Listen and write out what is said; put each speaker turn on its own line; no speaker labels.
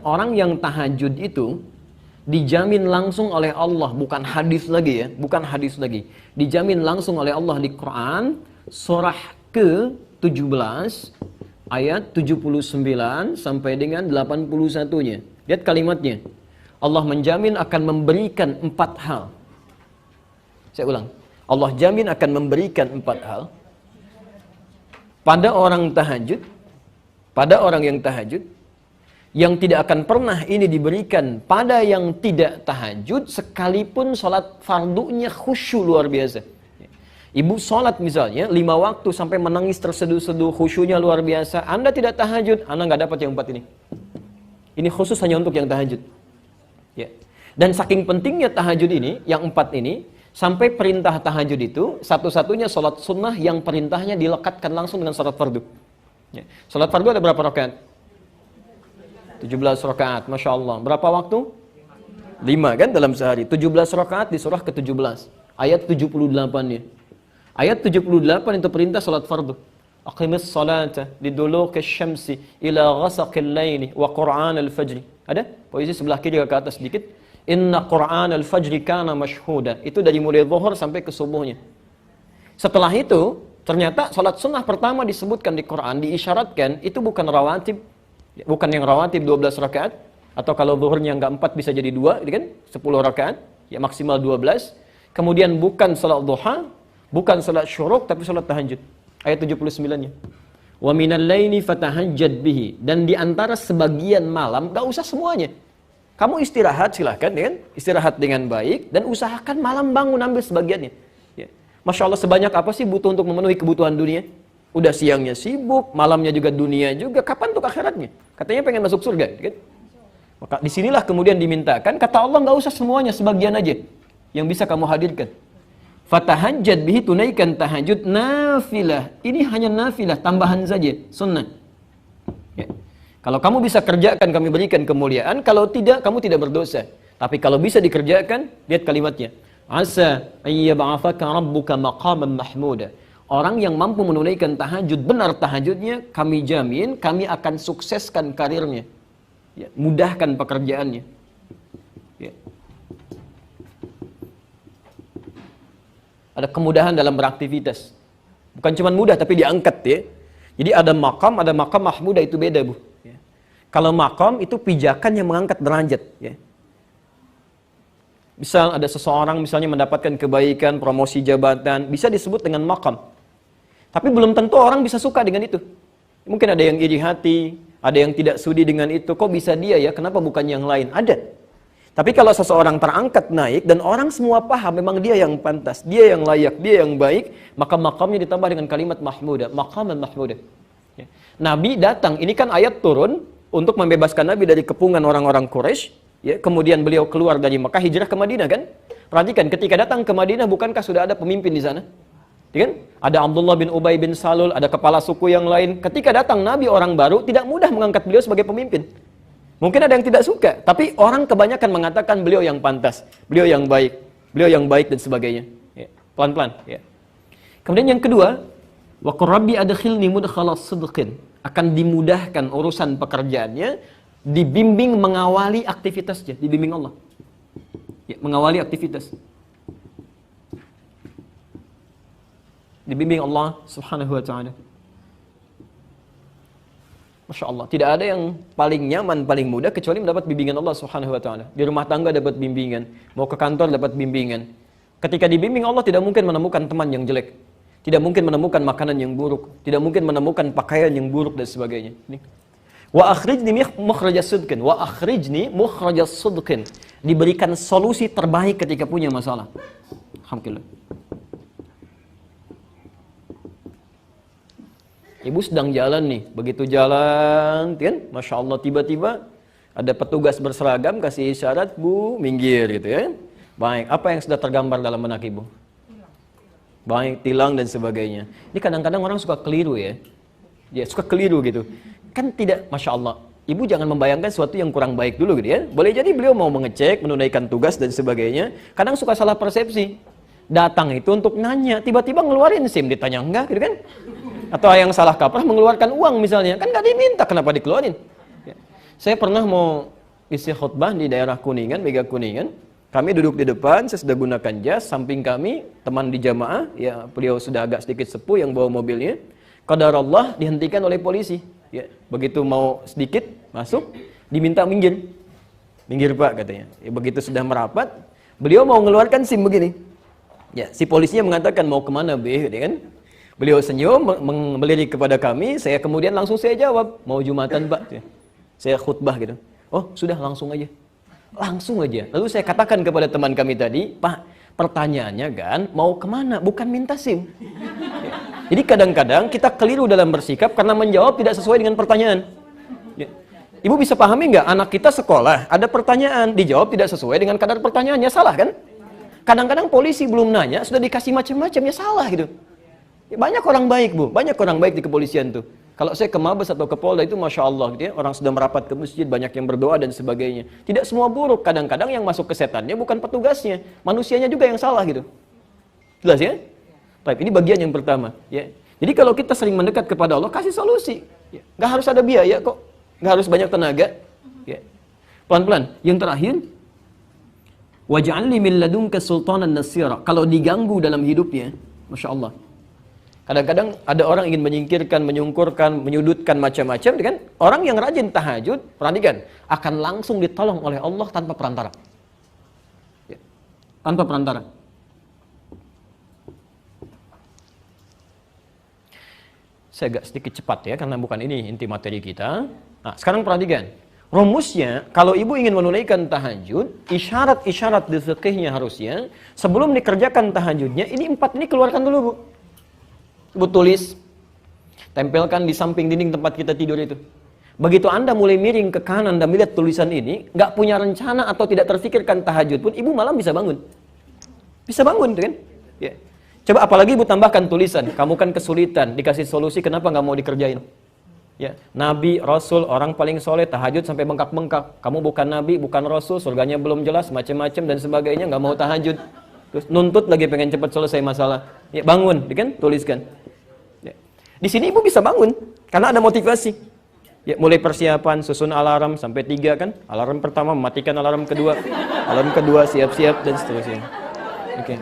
orang yang tahajud itu dijamin langsung oleh Allah, bukan hadis lagi ya, bukan hadis lagi. Dijamin langsung oleh Allah di Quran, surah ke-17, ayat 79 sampai dengan 81-nya. Lihat kalimatnya. Allah menjamin akan memberikan 4 hal. Saya ulang. Allah jamin akan memberikan 4 hal pada orang tahajud, pada orang yang tahajud, yang tidak akan pernah ini diberikan pada yang tidak tahajud, sekalipun sholat fardunya khusyuk luar biasa. Ibu sholat misalnya 5 waktu sampai menangis terseduh-seduh, khusyuknya luar biasa. Anda tidak tahajud, Anda nggak dapat yang 4 ini. Ini khusus hanya untuk yang tahajud. Ya. Dan saking pentingnya tahajud ini, yang 4 ini, sampai perintah tahajud itu satu-satunya sholat sunnah yang perintahnya dilekatkan langsung dengan sholat fardu. Ya. Sholat fardu ada berapa rakaat? 17 rakaat, Masya Allah. Berapa waktu? 5 kan dalam sehari. 17 rakaat di surah ke-17. Ayat 78-nya. Ayat 78 itu perintah sholat fardu. Aqimis salata liduluki syamsi ila ghasaqil laili wa qur'an al-fajri. Ada? Posisi sebelah kiri ke atas sedikit. Inna qur'an al-fajri kana mashhuda. Itu dari mulai zuhur sampai ke subuhnya. Setelah itu, ternyata salat sunnah pertama disebutkan di Quran, diisyaratkan, itu bukan rawatib. Bukan yang rawatib 12 rakaat. Atau kalau zuhurnya enggak 4 bisa jadi 2, kan? 10 rakaat. Ya maksimal 12. Kemudian bukan salat duha, bukan salat syuruk, tapi salat tahajud. Ayat 79-nya. Wa minal laili fatahajjad bihi. Dan di antara sebagian malam, enggak usah semuanya. Kamu istirahat silahkan, kan? Istirahat dengan baik dan usahakan malam bangun ambil sebagiannya. Ya. Masya Allah, sebanyak apa sih butuh untuk memenuhi kebutuhan dunia? Udah siangnya sibuk, malamnya juga dunia juga. Kapan untuk akhiratnya? Katanya pengen masuk surga, kan? Maka disinilah kemudian dimintakan, kata Allah nggak usah semuanya, sebagian aja yang bisa kamu hadirkan. Fatahajjad bihi, tunaikan tahajud nafilah. Ini hanya nafilah, tambahan saja, sunnah. Ya. Kalau kamu bisa kerjakan, kami berikan kemuliaan. Kalau tidak, kamu tidak berdosa. Tapi kalau bisa dikerjakan, lihat kalimatnya. Asa ayyab'athaka rabbuka maqaman mahmuda. Orang yang mampu menunaikan tahajud, benar tahajudnya, kami jamin, kami akan sukseskan karirnya. Ya, mudahkan pekerjaannya. Ya. Ada kemudahan dalam beraktivitas. Bukan cuma mudah, tapi diangkat ya. Jadi ada maqam mahmuda, itu beda bu. Kalau maqam itu pijakan yang mengangkat derajat. Ya. Misal ada seseorang misalnya mendapatkan kebaikan, promosi jabatan, bisa disebut dengan maqam. Tapi belum tentu orang bisa suka dengan itu. Mungkin ada yang iri hati, ada yang tidak sudi dengan itu. Kok bisa dia ya? Kenapa bukan yang lain? Ada. Tapi kalau seseorang terangkat naik dan orang semua paham memang dia yang pantas, dia yang layak, dia yang baik, maka maqamnya ditambah dengan kalimat mahmuda, maqaman mahmuda. Ya. Nabi datang, ini kan ayat turun untuk membebaskan Nabi dari kepungan orang-orang Quraisy, ya, kemudian beliau keluar dari Mekah, hijrah ke Madinah kan? Perhatikan, ketika datang ke Madinah bukankah sudah ada pemimpin di sana? Ya kan? Ada Abdullah bin Ubay bin Salul, ada kepala suku yang lain. Ketika datang Nabi orang baru, tidak mudah mengangkat beliau sebagai pemimpin. Mungkin ada yang tidak suka, tapi orang kebanyakan mengatakan beliau yang pantas, beliau yang baik dan sebagainya. Ya, pelan-pelan. Ya. Kemudian yang kedua, wa qur rabbi adkhilni mudkhala sidqin. Akan dimudahkan urusan pekerjaannya, dibimbing mengawali aktivitasnya, dibimbing Allah. Ya, mengawali aktivitas. Dibimbing Allah Subhanahu wa taala. Masya Allah, tidak ada yang paling nyaman, paling mudah kecuali mendapat bimbingan Allah Subhanahu wa taala. Di rumah tangga dapat bimbingan, mau ke kantor dapat bimbingan. Ketika dibimbing Allah tidak mungkin menemukan teman yang jelek. Tidak mungkin menemukan makanan yang buruk, tidak mungkin menemukan pakaian yang buruk dan sebagainya. Wa akhrijni mukhrajas sidqin, wa akhrijni mukhrajas sidqin. Diberikan solusi terbaik ketika punya masalah. Alhamdulillah. Ibu sedang jalan nih, begitu jalan, kan? Masya Allah, tiba-tiba ada petugas berseragam kasih isyarat, bu, minggir gitu ya. Baik, apa yang sudah tergambar dalam benak ibu? Baik, tilang dan sebagainya. Ini kadang-kadang orang suka keliru ya. Ya, suka keliru gitu. Kan tidak, Masya Allah. Ibu jangan membayangkan sesuatu yang kurang baik dulu gitu ya. Boleh jadi beliau mau mengecek, menunaikan tugas dan sebagainya. Kadang suka salah persepsi. Datang itu untuk nanya, tiba-tiba ngeluarin SIM, ditanya enggak gitu kan. Atau yang salah kaprah mengeluarkan uang misalnya. Kan nggak diminta, kenapa dikeluarin? Ya. Saya pernah mau isi khutbah di daerah Kuningan, Mega Kuningan. Kami duduk di depan, saya sudah gunakan jas, samping kami teman di jamaah, ya beliau sudah agak sedikit sepuh yang bawa mobilnya. Qadarullah dihentikan oleh polisi. Ya, begitu mau sedikit masuk, diminta minggir. Minggir Pak katanya. Ya, begitu sudah merapat, beliau mau mengeluarkan SIM begini. Ya, si polisinya mengatakan mau kemana B, gitu kan? Beliau senyum, melirik kepada kami, saya kemudian langsung saya jawab, mau Jumatan Pak. Saya khutbah gitu. Oh sudah langsung aja. Langsung aja. Lalu saya katakan kepada teman kami tadi, Pak, pertanyaannya kan mau kemana? Bukan minta SIM. Ya. Jadi kadang-kadang kita keliru dalam bersikap karena menjawab tidak sesuai dengan pertanyaan. Ya. Ibu bisa pahami nggak? Anak kita sekolah, ada pertanyaan, dijawab tidak sesuai dengan kadar pertanyaannya, salah kan? Kadang-kadang polisi belum nanya, sudah dikasih macam-macam, ya salah gitu. Ya, banyak orang baik Bu, banyak orang baik di kepolisian tuh. Kalau saya ke Mabes atau ke Polda itu Masya Allah gitu ya, orang sudah merapat ke masjid, banyak yang berdoa dan sebagainya. Tidak semua buruk, kadang-kadang yang masuk ke setannya bukan petugasnya, manusianya juga yang salah gitu. Jelas ya? Baik, ini bagian yang pertama. Ya. Jadi kalau kita sering mendekat kepada Allah, kasih solusi. Ya. Nggak harus ada biaya kok, nggak harus banyak tenaga. Ya. Pelan-pelan. Yang terakhir, waj'alni min ladunka sultanan nasira. Kalau diganggu dalam hidupnya, Masya Allah. Kadang-kadang ada orang ingin menyingkirkan, menyungkurkan, menyudutkan macam-macam, kan? Orang yang rajin tahajud, perhatikan, akan langsung ditolong oleh Allah tanpa perantara. Ya. Tanpa perantara. Saya agak sedikit cepat ya, karena bukan ini inti materi kita. Nah, sekarang perhatikan. Rumusnya, kalau ibu ingin menunaikan tahajud, isyarat-isyarat di fikihnya harusnya, sebelum dikerjakan tahajudnya, ini 4 ini keluarkan dulu Bu. Ibu tulis, tempelkan di samping dinding tempat kita tidur itu. Begitu Anda mulai miring ke kanan dan melihat tulisan ini, nggak punya rencana atau tidak terfikirkan tahajud pun, ibu malam bisa bangun. Bisa bangun, kan? Ya. Coba apalagi ibu tambahkan tulisan, kamu kan kesulitan, dikasih solusi, kenapa nggak mau dikerjain? Ya, Nabi, Rasul, orang paling soleh, tahajud sampai bengkak-bengkak. Kamu bukan Nabi, bukan Rasul, surganya belum jelas, macam-macam dan sebagainya, nggak mau tahajud. Terus nuntut lagi pengen cepat selesai masalah. Ya, bangun, kan? Tuliskan. Ya. Di sini ibu bisa bangun, karena ada motivasi. Ya, mulai persiapan, susun alarm sampai 3 kan? Alarm pertama, mematikan alarm kedua siap-siap dan seterusnya. Oke.